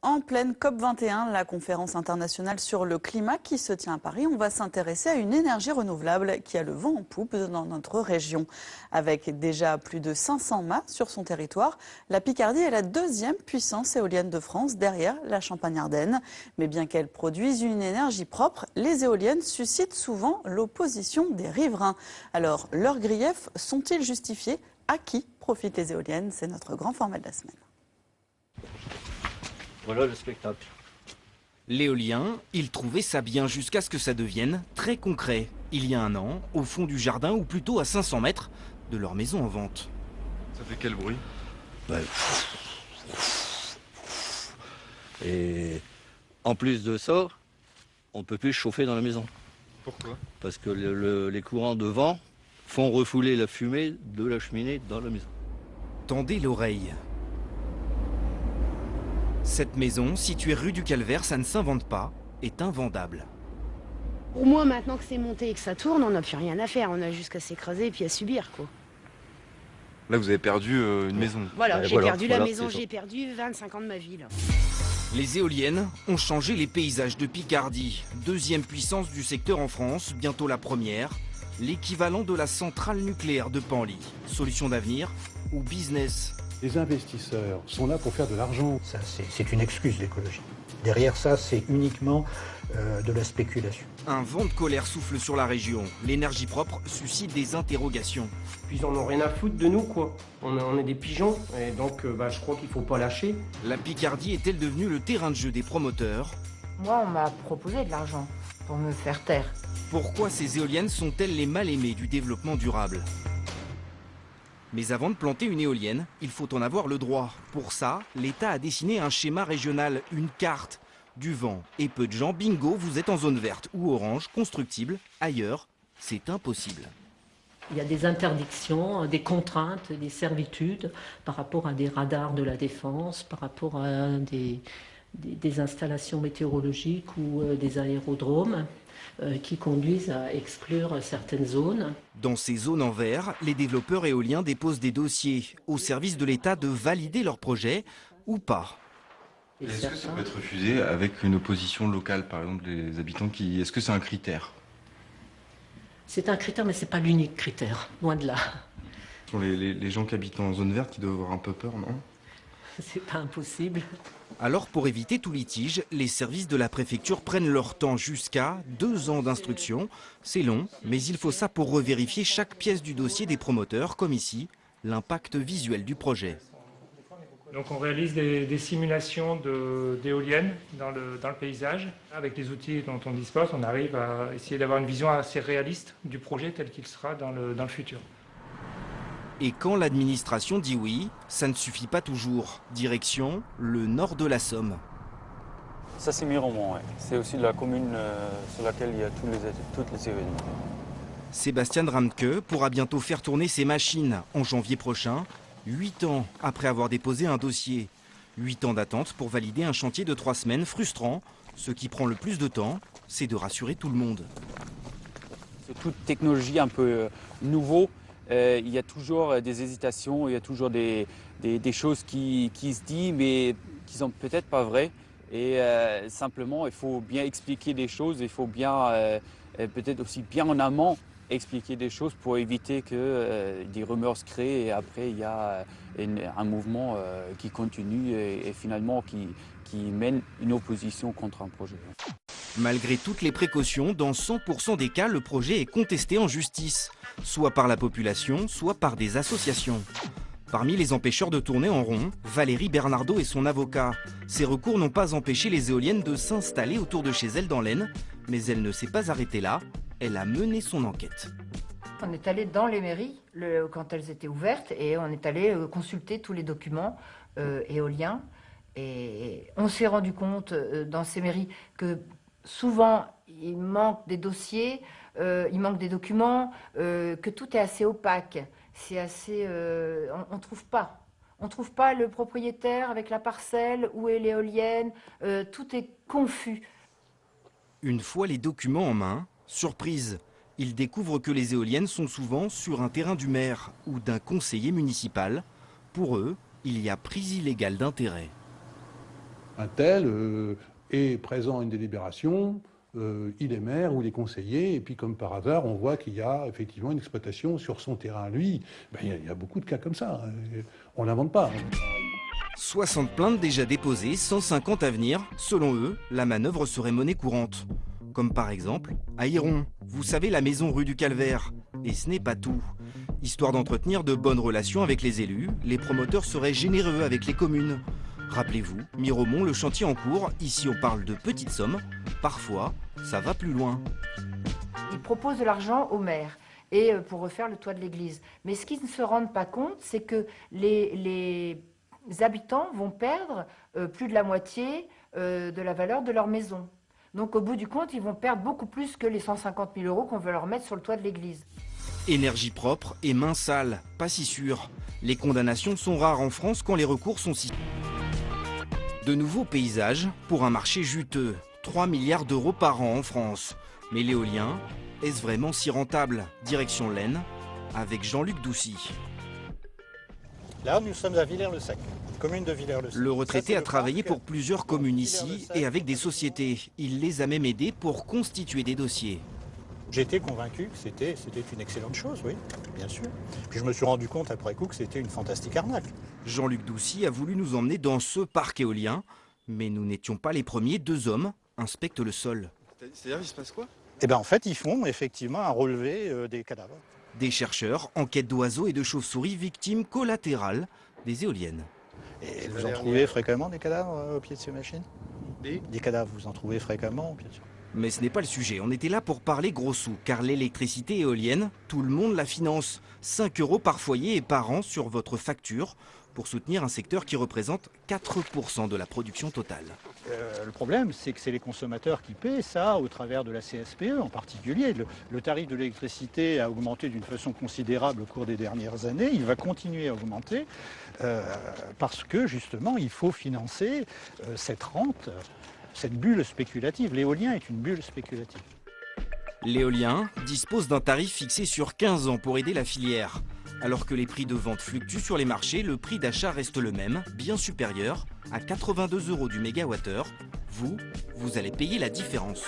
En pleine COP21, la conférence internationale sur le climat qui se tient à Paris, on va s'intéresser à une énergie renouvelable qui a le vent en poupe dans notre région. Avec déjà plus de 500 mâts sur son territoire, la Picardie est la deuxième puissance éolienne de France derrière la Champagne-Ardenne. Mais bien qu'elles produisent une énergie propre, les éoliennes suscitent souvent l'opposition des riverains. Alors, leurs griefs sont-ils justifiés? À qui profitent les éoliennes? C'est notre grand format de la semaine. Voilà le spectacle. L'éolien, il trouvait ça bien jusqu'à ce que ça devienne très concret. Il y a un an, au fond du jardin, ou plutôt à 500 mètres de leur maison en vente. Ça fait quel bruit? Et en plus de ça, on ne peut plus chauffer dans la maison. Pourquoi? Parce que les courants de vent font refouler la fumée de la cheminée dans la maison. Tendez l'oreille. Cette maison, située rue du Calvaire, ça ne s'invente pas, est invendable. Pour moi, maintenant que c'est monté et que ça tourne, on n'a plus rien à faire. On a juste qu'à s'écraser et puis à subir, quoi. Là, vous avez perdu une maison. Voilà, j'ai perdu la maison, c'est ça. j'ai perdu 25 ans de ma vie, là. Les éoliennes ont changé les paysages de Picardie. Deuxième puissance du secteur en France, bientôt la première. L'équivalent de la centrale nucléaire de Penly. Solution d'avenir ou business? Les investisseurs sont là pour faire de l'argent. Ça, c'est une excuse d'écologie. Derrière ça, c'est uniquement de la spéculation. Un vent de colère souffle sur la région. L'énergie propre suscite des interrogations. Puis ils en ont rien à foutre de nous, quoi. On est des pigeons, et donc je crois qu'il faut pas lâcher. La Picardie est-elle devenue le terrain de jeu des promoteurs? Moi, on m'a proposé de l'argent pour me faire taire. Pourquoi ces éoliennes sont-elles les mal-aimées du développement durable? Mais avant de planter une éolienne, il faut en avoir le droit. Pour ça, l'État a dessiné un schéma régional, une carte du vent. Et peu de gens, bingo, vous êtes en zone verte ou orange, constructible. Ailleurs, c'est impossible. Il y a des interdictions, des contraintes, des servitudes par rapport à des radars de la défense, par rapport à des installations météorologiques ou des aérodromes qui conduisent à exclure certaines zones. Dans ces zones en vert, les développeurs éoliens déposent des dossiers au service de l'État de valider leur projet ou pas. Est-ce que ça peut être refusé avec une opposition locale, par exemple les habitants qui... Est-ce que c'est un critère? C'est un critère, mais ce n'est pas l'unique critère, loin de là. Ce sont les gens qui habitent en zone verte qui doivent avoir un peu peur, non? C'est pas impossible. Alors pour éviter tout litige, les services de la préfecture prennent leur temps jusqu'à 2 ans d'instruction. C'est long, mais il faut ça pour revérifier chaque pièce du dossier des promoteurs, comme ici, l'impact visuel du projet. Donc on réalise des simulations d'éoliennes dans le paysage. Avec les outils dont on dispose, on arrive à essayer d'avoir une vision assez réaliste du projet tel qu'il sera dans le futur. Et quand l'administration dit oui, ça ne suffit pas toujours. Direction, le nord de la Somme. Ça c'est Miromont, ouais. C'est aussi la commune sur laquelle il y a toutes les événements. Sébastien Ramke pourra bientôt faire tourner ses machines en janvier prochain, 8 ans après avoir déposé un dossier. 8 ans d'attente pour valider un chantier de 3 semaines frustrant. Ce qui prend le plus de temps, c'est de rassurer tout le monde. C'est toute technologie un peu nouveau. Il y a toujours des hésitations, il y a toujours des choses qui se disent mais qui sont peut-être pas vraies. Et simplement, il faut bien expliquer des choses, il faut bien, peut-être aussi bien en amont, expliquer des choses pour éviter que des rumeurs se créent et après il y a un mouvement qui continue et finalement qui mène une opposition contre un projet. Malgré toutes les précautions, dans 100% des cas, le projet est contesté en justice, soit par la population, soit par des associations. Parmi les empêcheurs de tourner en rond, Valérie Bernardo et son avocat. Ces recours n'ont pas empêché les éoliennes de s'installer autour de chez elle dans l'Aisne, mais elle ne s'est pas arrêtée là, elle a mené son enquête. On est allé dans les mairies quand elles étaient ouvertes et on est allé consulter tous les documents éoliens. Et on s'est rendu compte dans ces mairies que souvent il manque des dossiers, il manque des documents, que tout est assez opaque. C'est assez, on trouve pas. On trouve pas le propriétaire avec la parcelle, où est l'éolienne, tout est confus. Une fois les documents en main, surprise, ils découvrent que les éoliennes sont souvent sur un terrain du maire ou d'un conseiller municipal. Pour eux, il y a prise illégale d'intérêt. Un tel est présent à une délibération, il est maire ou il est conseiller, et puis comme par hasard, on voit qu'il y a effectivement une exploitation sur son terrain. Lui, il y a beaucoup de cas comme ça, on ne l'invente pas. 60 plaintes déjà déposées, 150 à venir. Selon eux, la manœuvre serait monnaie courante. Comme par exemple, à Iron, vous savez, la maison rue du Calvaire. Et ce n'est pas tout. Histoire d'entretenir de bonnes relations avec les élus, les promoteurs seraient généreux avec les communes. Rappelez-vous, Miromont, le chantier en cours, ici on parle de petites sommes. Parfois, ça va plus loin. Ils proposent de l'argent au maire et pour refaire le toit de l'église. Mais ce qu'ils ne se rendent pas compte, c'est que les habitants vont perdre plus de la moitié de la valeur de leur maison. Donc au bout du compte, ils vont perdre beaucoup plus que les 150 000 € qu'on veut leur mettre sur le toit de l'église. Énergie propre et main sale, pas si sûr. Les condamnations sont rares en France quand les recours sont si... De nouveaux paysages pour un marché juteux. 3 milliards d'euros par an en France. Mais l'éolien, est-ce vraiment si rentable? Direction l'Aisne, avec Jean-Luc Doucy. Là, nous sommes à Villers-le-Sec, commune de Villers-le-Sec. Le retraité a travaillé pour plusieurs communes ici et avec des sociétés. Il les a même aidés pour constituer des dossiers. J'étais convaincu que c'était une excellente chose, oui, bien sûr. Puis je me suis rendu compte après coup que c'était une fantastique arnaque. Jean-Luc Doucy a voulu nous emmener dans ce parc éolien, mais nous n'étions pas les premiers. 2 hommes inspectent le sol. C'est-à-dire, il se passe quoi? Eh bien, en fait, ils font effectivement un relevé des cadavres. Des chercheurs en quête d'oiseaux et de chauves-souris victimes collatérales des éoliennes. Et vous en trouvez fréquemment des cadavres au pied de ces machines? Des cadavres, vous en trouvez fréquemment au pied de ces... Mais ce n'est pas le sujet, on était là pour parler gros sous, car l'électricité éolienne, tout le monde la finance. 5 € par foyer et par an sur votre facture, pour soutenir un secteur qui représente 4% de la production totale. Le problème, c'est que c'est les consommateurs qui paient ça au travers de la CSPE en particulier. Le tarif de l'électricité a augmenté d'une façon considérable au cours des dernières années. Il va continuer à augmenter parce que justement, il faut financer cette rente, cette bulle spéculative. L'éolien est une bulle spéculative. L'éolien dispose d'un tarif fixé sur 15 ans pour aider la filière. Alors que les prix de vente fluctuent sur les marchés, le prix d'achat reste le même, bien supérieur, à 82 € du mégawattheure. Vous allez payer la différence.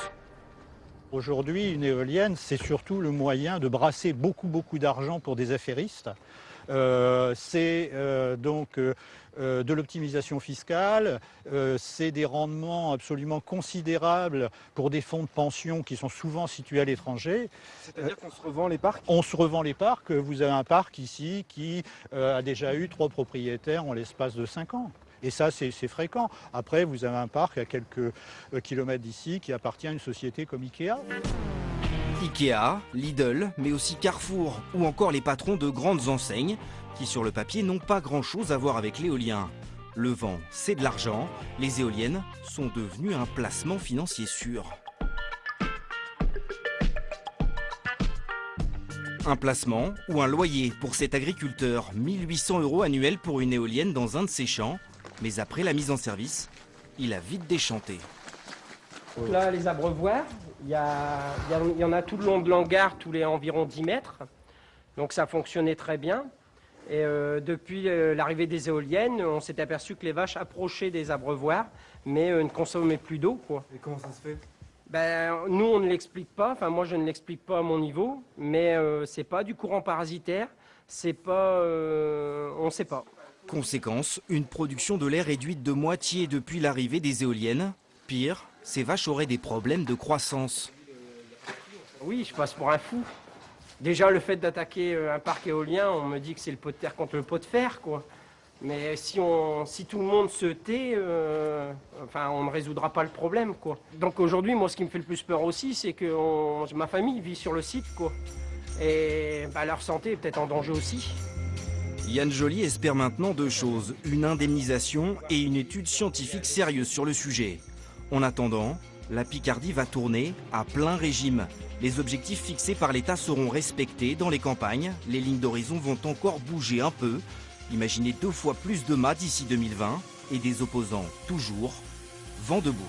Aujourd'hui, une éolienne, c'est surtout le moyen de brasser beaucoup d'argent pour des affairistes. C'est donc de l'optimisation fiscale, c'est des rendements absolument considérables pour des fonds de pension qui sont souvent situés à l'étranger. C'est-à-dire qu'on se revend les parcs? On se revend les parcs. Vous avez un parc ici qui a déjà eu 3 propriétaires en l'espace de 5 ans. Et ça, c'est fréquent. Après, vous avez un parc à quelques kilomètres d'ici qui appartient à une société comme Ikea. Ikea, Lidl, mais aussi Carrefour, ou encore les patrons de grandes enseignes, qui sur le papier n'ont pas grand-chose à voir avec l'éolien. Le vent, c'est de l'argent, les éoliennes sont devenues un placement financier sûr. Un placement ou un loyer pour cet agriculteur, 1 800 € annuels pour une éolienne dans un de ses champs, mais après la mise en service, il a vite déchanté. Là, les abreuvoirs, il y en a tout le long de l'hangar, tous les environ 10 mètres. Donc ça fonctionnait très bien. Et depuis l'arrivée des éoliennes, on s'est aperçu que les vaches approchaient des abreuvoirs, mais ne consommaient plus d'eau, quoi. Et comment ça se fait? Nous, on ne l'explique pas. Enfin, moi, je ne l'explique pas à mon niveau, mais c'est pas du courant parasitaire. C'est pas, on ne sait pas. Conséquence, une production de lait réduite de moitié depuis l'arrivée des éoliennes. Pire, ces vaches auraient des problèmes de croissance. Oui, je passe pour un fou. Déjà, le fait d'attaquer un parc éolien, on me dit que c'est le pot de terre contre le pot de fer, quoi. Mais si tout le monde se tait, on ne résoudra pas le problème, quoi. Donc aujourd'hui, moi, ce qui me fait le plus peur aussi, c'est que ma famille vit sur le site, quoi. Et leur santé est peut-être en danger aussi. Yann Joly espère maintenant 2 choses, une indemnisation et une étude scientifique sérieuse sur le sujet. En attendant, la Picardie va tourner à plein régime. Les objectifs fixés par l'État seront respectés dans les campagnes. Les lignes d'horizon vont encore bouger un peu. Imaginez 2 fois plus de mâts d'ici 2020 et des opposants toujours vent debout.